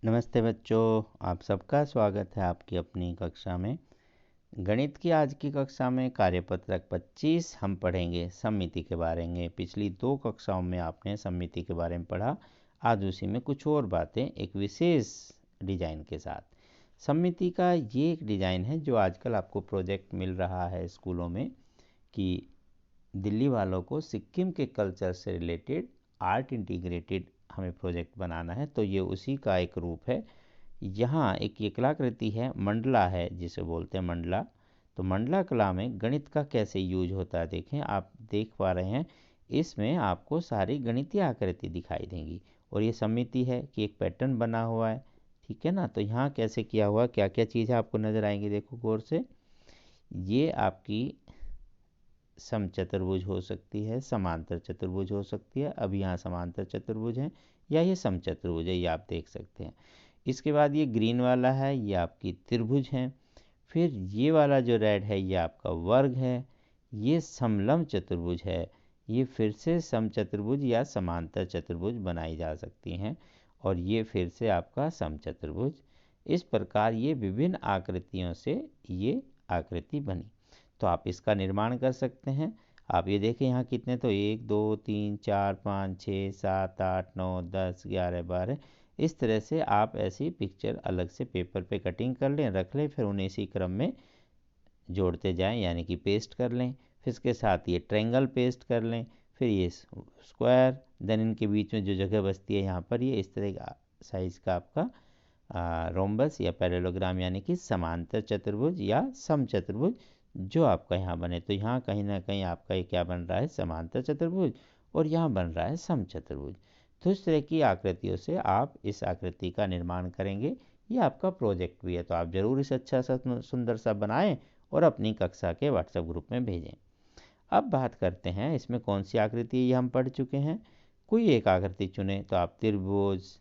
नमस्ते बच्चों, आप सबका स्वागत है आपकी अपनी कक्षा में। गणित की आज की कक्षा में कार्यपत्रक 25 हम पढ़ेंगे सममिति के बारे में। पिछली 2 कक्षाओं में आपने सममिति के बारे में पढ़ा। आज उसी में कुछ और बातें एक विशेष डिजाइन के साथ। सममिति का ये एक डिजाइन है जो आजकल आपको प्रोजेक्ट मिल रहा है स्कूलों में कि दिल्ली वालों को सिक्किम के कल्चर से रिलेटेड आर्ट इंटीग्रेटेड हमें प्रोजेक्ट बनाना है, तो ये उसी का एक रूप है। यहाँ एक ये कलाकृति है, मंडला है जिसे बोलते हैं मंडला। तो मंडला कला में गणित का कैसे यूज होता है देखें। आप देख पा रहे हैं इसमें आपको सारी गणितीय आकृति दिखाई देंगी और ये सममिति है कि एक पैटर्न बना हुआ है, ठीक है ना। तो यहाँ कैसे किया हुआ, क्या क्या चीज़ें आपको नज़र आएंगी, देखो गौर से। ये आपकी समचतुर्भुज हो सकती है, समांतर चतुर्भुज हो सकती है। अब यहाँ समांतर चतुर्भुज है या ये समचतुर्भुज है, ये आप देख सकते हैं। इसके बाद ये ग्रीन वाला है, ये आपकी त्रिभुज है। फिर ये वाला जो रेड है ये आपका वर्ग है। ये समलंब चतुर्भुज है, ये फिर से समचतुर्भुज या समांतर चतुर्भुज बनाई जा सकती हैं। और ये फिर से आपका समचतुर्भुज। इस प्रकार ये विभिन्न आकृतियों से ये आकृति बनी। तो आप इसका निर्माण कर सकते हैं। आप ये देखें यहाँ कितने, तो 1 2 3 4 5 6 7 8 9 10 11 12, इस तरह से आप ऐसी पिक्चर अलग से पेपर पे कटिंग कर लें, रख लें, फिर उन्हें इसी क्रम में जोड़ते जाएं, यानी कि पेस्ट कर लें। फिर इसके साथ ये ट्रायंगल पेस्ट कर लें, फिर ये स्क्वायर, देन इनके बीच में जो जगह बचती है यहाँ पर ये इस तरह का साइज़ का आपका रोम्बस या पैरेललोग्राम, यानी कि समांतर चतुर्भुज या समचतुर्भुज जो आपका यहाँ बने। तो यहाँ कहीं ना कहीं आपका ये क्या बन रहा है, समांतर चतुर्भुज, और यहाँ बन रहा है समचतुर्भुज। तो इस तरह की आकृतियों से आप इस आकृति का निर्माण करेंगे। ये आपका प्रोजेक्ट भी है, तो आप ज़रूर इसे अच्छा सा सुंदर सा बनाएं और अपनी कक्षा के व्हाट्सएप ग्रुप में भेजें। अब बात करते हैं इसमें कौन सी आकृति ये हम पढ़ चुके हैं। कोई एक आकृति चुने, तो आप त्रिभुज,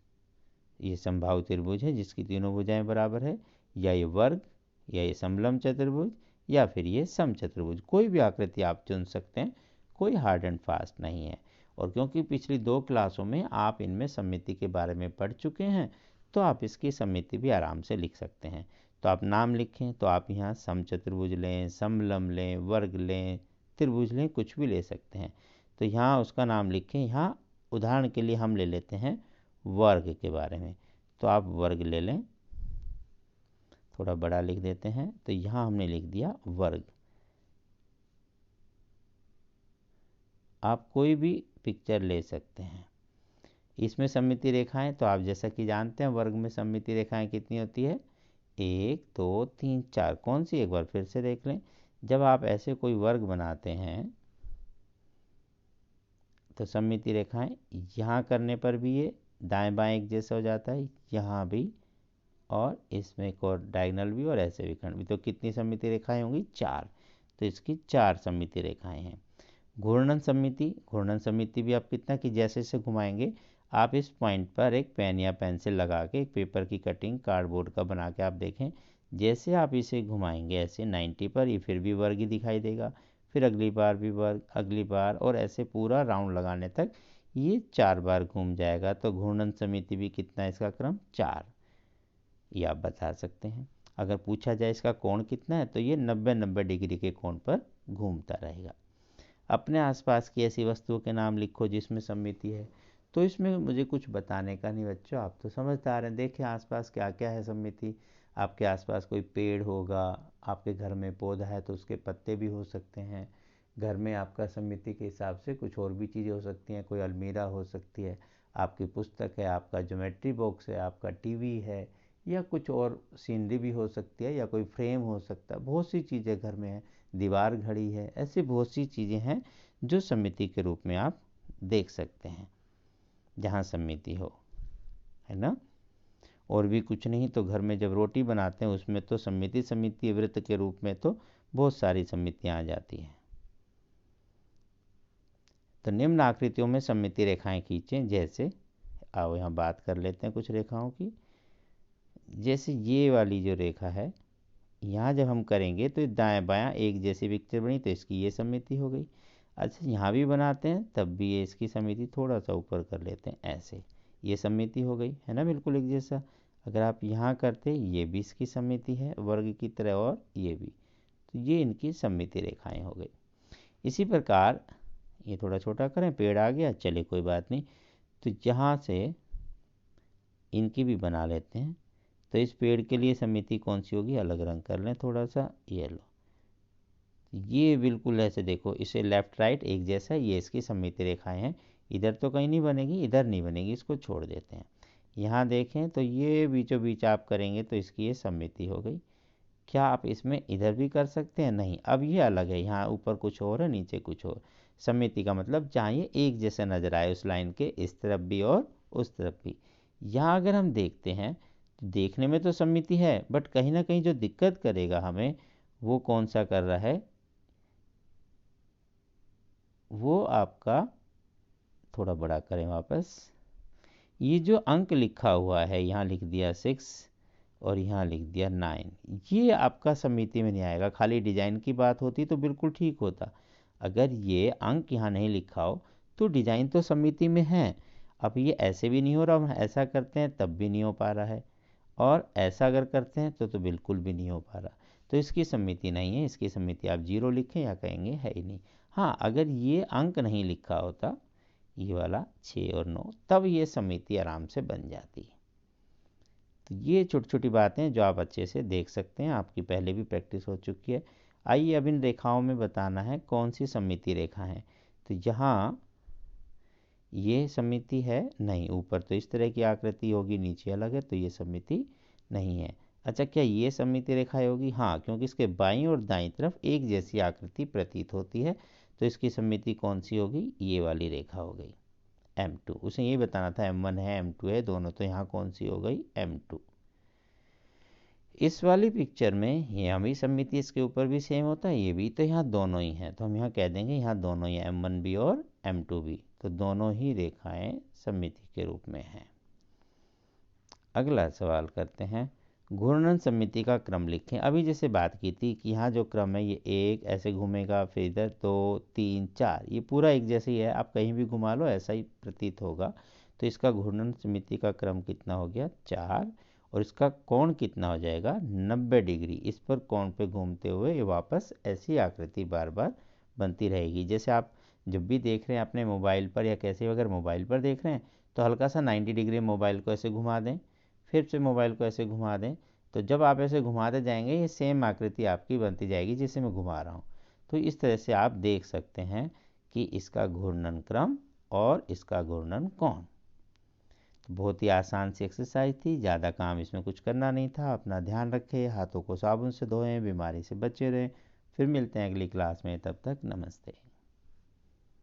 ये समबाहु त्रिभुज है जिसकी तीनों भुजाएं बराबर है, या ये वर्ग, या ये समलंब चतुर्भुज, या फिर ये समचतुर्भुज। कोई भी आकृति आप चुन सकते हैं, कोई हार्ड एंड फास्ट नहीं है। और क्योंकि पिछली 2 क्लासों में आप इनमें सममिति के बारे में पढ़ चुके हैं, तो आप इसकी सममिति भी आराम से लिख सकते हैं। तो आप नाम लिखें, तो आप यहाँ समचतुर्भुज लें, समलंब लें, वर्ग लें, त्रिभुज लें, कुछ भी ले सकते हैं। तो यहाँ उसका नाम लिखें। यहाँ उदाहरण के लिए हम ले लेते हैं वर्ग के बारे में, तो आप वर्ग ले लें, थोड़ा बड़ा लिख देते हैं। तो यहाँ हमने लिख दिया वर्ग। आप कोई भी पिक्चर ले सकते हैं। इसमें सममिति रेखाएं, तो आप जैसा कि जानते हैं वर्ग में सममिति रेखाएं कितनी होती है, 1 2 3 4। कौन सी, एक बार फिर से देख लें। जब आप ऐसे कोई वर्ग बनाते हैं तो सममिति रेखाएं यहाँ करने पर भी ये दाएं बाएं एक जैसा हो जाता है, यहाँ भी, और इसमें एक और डायगोनल भी और ऐसे भी खंड भी। तो कितनी सममिति रेखाएं होंगी, 4। तो इसकी 4 सममिति रेखाएं हैं। घूर्णन सममिति, घूर्णन सममिति भी आप कितना कि जैसे जैसे घुमाएंगे, आप इस पॉइंट पर एक पेन या पेंसिल लगा के एक पेपर की कटिंग कार्डबोर्ड का बना के आप देखें, जैसे आप इसे घुमाएंगे ऐसे 90 पर, ये फिर भी वर्ग ही दिखाई देगा। फिर अगली बार भी वर्ग, अगली बार, और ऐसे पूरा राउंड लगाने तक ये 4 बार घूम जाएगा। तो घूर्णन समिति भी कितना है, इसका क्रम 4, ये आप बता सकते हैं। अगर पूछा जाए इसका कोण कितना है, तो ये 90-90 डिग्री के कोण पर घूमता रहेगा। अपने आसपास की ऐसी वस्तुओं के नाम लिखो जिसमें सममिति है। तो इसमें मुझे कुछ बताने का नहीं बच्चों, आप तो समझदार हैं। देखिए आसपास क्या क्या है सममिति। आपके आसपास कोई पेड़ होगा, आपके घर में पौधा है तो उसके पत्ते भी हो सकते हैं। घर में आपका सममिति के हिसाब से कुछ और भी चीज़ें हो सकती हैं, कोई अलमीरा हो सकती है, आपकी पुस्तक है, आपका ज्योमेट्री बॉक्स है, आपका टीवी है, या कुछ और सीनरी भी हो सकती है, या कोई फ्रेम हो सकता है। बहुत सी चीज़ें घर में हैं, दीवार घड़ी है, ऐसी बहुत सी चीज़ें हैं जो सममिति के रूप में आप देख सकते हैं जहाँ सममिति हो, है ना। और भी कुछ नहीं तो घर में जब रोटी बनाते हैं उसमें तो सममिति वृत्त के रूप में तो बहुत सारी सममितियाँ आ जाती हैं। तो निम्न आकृतियों में सममिति रेखाएं खींचें। जैसे आओ यहाँ बात कर लेते हैं कुछ रेखाओं की। जैसे ये वाली जो रेखा है, यहाँ जब हम करेंगे तो दाएं बायां एक जैसी पिक्चर बनी, तो इसकी ये सममिति हो गई। अच्छा यहाँ भी बनाते हैं तब भी ये इसकी सममिति थोड़ा सा ऊपर कर लेते हैं, ऐसे ये सममिति हो गई, है ना, बिल्कुल एक जैसा। अगर आप यहाँ करते, ये भी इसकी सममिति है वर्ग की तरह, और ये भी, तो ये इनकी सममिति रेखाएं हो गई। इसी प्रकार ये थोड़ा छोटा करें, पेड़ आ गया, चले कोई बात नहीं, तो यहाँ से इनकी भी बना लेते हैं। तो इस पेड़ के लिए सममिति कौन सी होगी, अलग रंग कर लें थोड़ा सा, ये लो, ये बिल्कुल ऐसे देखो, इसे लेफ्ट राइट एक जैसा, ये इसकी सममिति रेखाएं हैं। इधर तो कहीं नहीं बनेगी, इधर नहीं बनेगी, इसको छोड़ देते हैं। यहाँ देखें तो ये बीचों बीच आप करेंगे तो इसकी ये सममिति हो गई। क्या आप इसमें इधर भी कर सकते हैं, नहीं, अब ये अलग है, यहाँ ऊपर कुछ और है, नीचे कुछ और। सममिति का मतलब जहाँ ये एक जैसे नजर आए उस लाइन के, इस तरफ भी और उस तरफ भी। यहाँ अगर हम देखते हैं तो देखने में तो सममिति है, बट कहीं ना कहीं जो दिक्कत करेगा हमें, वो कौन सा कर रहा है, वो आपका, थोड़ा बड़ा करें वापस, ये जो अंक लिखा हुआ है, यहाँ लिख दिया 6 और यहाँ लिख दिया 9, ये आपका सममिति में नहीं आएगा। खाली डिजाइन की बात होती तो बिल्कुल ठीक होता। अगर ये अंक यहाँ नहीं लिखा हो तो डिजाइन तो सममिति में है। अब ये ऐसे भी नहीं हो रहा, हम ऐसा करते हैं तब भी नहीं हो पा रहा है, और ऐसा अगर करते हैं तो बिल्कुल भी नहीं हो पा रहा। तो इसकी सममिति नहीं है, इसकी सममिति आप 0 लिखें या कहेंगे है ही नहीं। हाँ, अगर ये अंक नहीं लिखा होता, ये वाला 6 और 9, तब ये सममिति आराम से बन जाती है। तो ये छोटी छोटी बातें जो आप अच्छे से देख सकते हैं, आपकी पहले भी प्रैक्टिस हो चुकी है। आइए अब इन रेखाओं में बताना है कौन सी सममिति रेखा है। तो यहाँ ये सममिति है नहीं, ऊपर तो इस तरह की आकृति होगी, नीचे अलग है, तो ये सममिति नहीं है। अच्छा, क्या ये सममिति रेखा होगी, हाँ, क्योंकि इसके बाईं और दाईं तरफ एक जैसी आकृति प्रतीत होती है, तो इसकी सममिति कौन सी होगी, ये वाली रेखा हो गई M2। उसे यही बताना था M1 है M2 है दोनों, तो यहाँ कौन सी हो गई, M2। इस वाली पिक्चर में यहाँ भी सममिति इसके ऊपर भी सेम होता है, ये भी, तो यहाँ दोनों ही हैं, तो हम यहाँ कह देंगे यहाँ दोनों ही M1 भी और M2 भी, तो दोनों ही रेखाएं सममिति के रूप में हैं। अगला सवाल करते हैं, घूर्णन सममिति का क्रम लिखें। अभी जैसे बात की थी कि यहाँ जो क्रम है, ये एक ऐसे घूमेगा, फिर इधर 2 3 4, ये पूरा एक जैसे ही है, आप कहीं भी घुमा लो ऐसा ही प्रतीत होगा। तो इसका घूर्णन सममिति का क्रम कितना हो गया, 4, और इसका कोण कितना हो जाएगा, 90 डिग्री। इस पर कोण पे घूमते हुए ये वापस ऐसी आकृति बार बार बनती रहेगी। जैसे आप जब भी देख रहे हैं अपने मोबाइल पर, या कैसे अगर मोबाइल पर देख रहे हैं तो हल्का सा 90 डिग्री मोबाइल को ऐसे घुमा दें, फिर से मोबाइल को ऐसे घुमा दें, तो जब आप ऐसे घुमाते जाएंगे ये सेम आकृति आपकी बनती जाएगी जिसे मैं घुमा रहा हूँ। तो इस तरह से आप देख सकते हैं कि इसका घूर्णन क्रम और इसका घूर्णन कोण। तो बहुत ही आसान सी एक्सरसाइज थी, ज़्यादा काम इसमें कुछ करना नहीं था। अपना ध्यान रखें, हाथों को साबुन से धोएं, बीमारी से बचे रहें। फिर मिलते हैं अगली क्लास में, तब तक नमस्ते।